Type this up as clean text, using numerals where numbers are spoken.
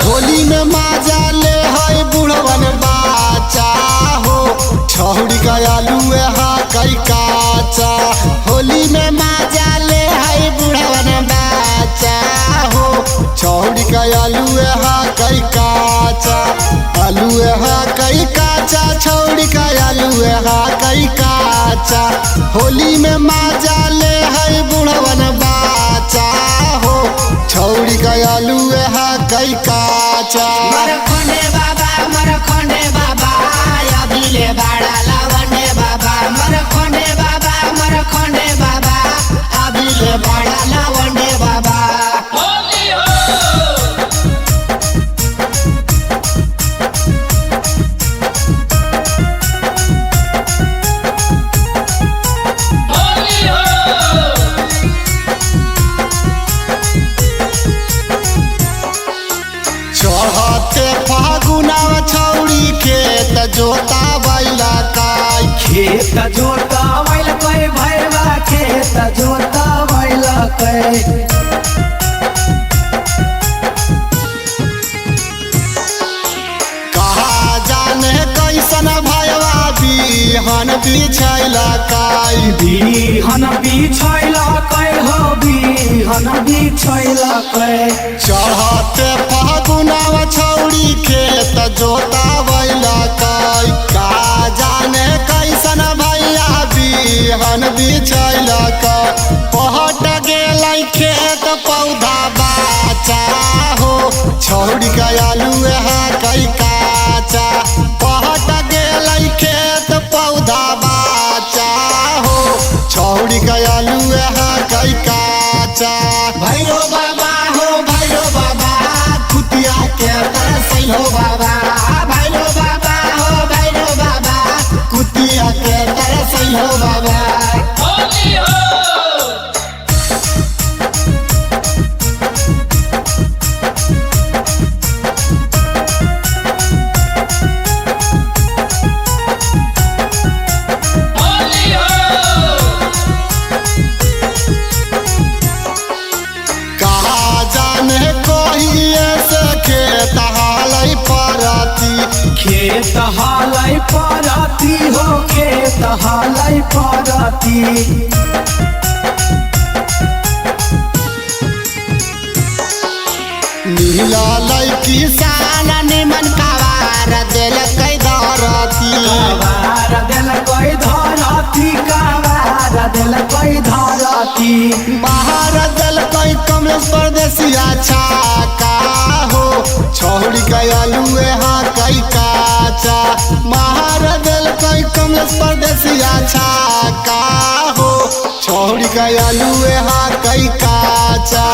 होली में माजा ले है बुढ़वन बाचा हो छौड़ी का आलू हा कई काचा। होली में माजा ले है बुढ़वन बाचा हो छौड़ी का आलू हा कई काचा। आलू हा कई काचा छौड़ी का आलू हा कई काचा। होली में माजा ले है बुढ़वन बाचा हो छौड़ी का आलू हा कई काचा। मरखंडे बाबा अभिले बाड़ा लवंडे बाबा मरखंडे बाबा अभिले बाड़ा लवंडे बाबा। चढ़ते फागुनावा छौड़ी खेत जोता बैला काई। खेत जोता बैल कई भैया खेत जोता बैल कई। कहा जाने कैसन भैया बिहन बिछैला काई। बिहन बिछैला कई हो बिहन बिछैला कई। चढ़ते फागुनावा छौड़ी खेत जोता बैला काई। कहा जाने कैसन भैया बिहन बिछैला काई। पहट गेलै खेत पौधा बाचा हो छौड़ी का आलू हा कई काचा। पहट गेलै खेत पौधा बाचा हो छौड़ी का आलू हा कई काचा। भैरो बाबा खुतिया के तरसै हो बाबा। भैरो बाबा खुतिया के तरसै हो बाबा। कहा जाने कहिए से खेत हालै परती। खेत हालै परती हो खेत हालै परती। नीला लै किसान निमन कवार देलकै धरती। कवार देलकै धरती कवार देलकै धरती। बाहर देलकै कमलेश परदेसिया छाका हो छौड़ी का आलू हा कई काचा। बाहर देलकै कमलेश परदेसिया छाका हो छौड़ी का आलू हा कई काचा।